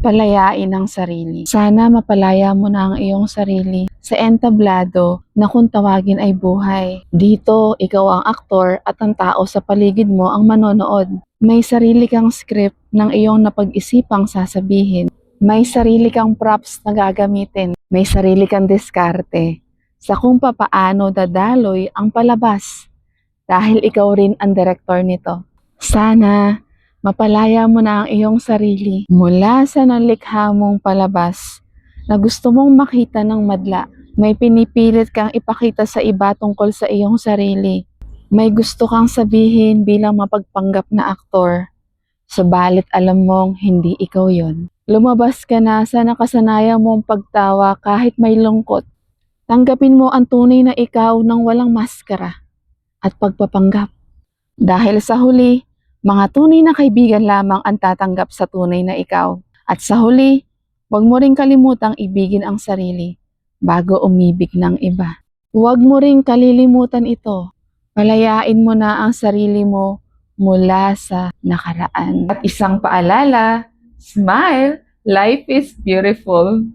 Palayain ang sarili. Sana mapalaya mo na ang iyong sarili sa entablado na kung tawagin ay buhay. Dito, ikaw ang aktor at ang tao sa paligid mo ang manonood. May sarili kang script ng iyong napag-isipang sasabihin. May sarili kang props na gagamitin. May sarili kang diskarte sa kung papaano dadaloy ang palabas. Dahil ikaw rin ang direktor nito. Sana mapalaya mo na ang iyong sarili mula sa nalikha mong palabas na gusto mong makita ng madla. May pinipilit kang ipakita sa iba tungkol sa iyong sarili. May gusto kang sabihin bilang mapagpanggap na aktor. Subalit alam mong hindi ikaw yon. Lumabas ka na sa nakasanayan mong pagtawa kahit may lungkot. Tanggapin mo ang tunay na ikaw nang walang maskara at pagpapanggap. Dahil sa huli, mga tunay na kaibigan lamang ang tatanggap sa tunay na ikaw. At sa huli, huwag mo ring kalimutang ibigin ang sarili bago umibig ng iba. Huwag mo ring kalilimutan ito. Palayain mo na ang sarili mo mula sa nakaraan. At isang paalala, smile, life is beautiful.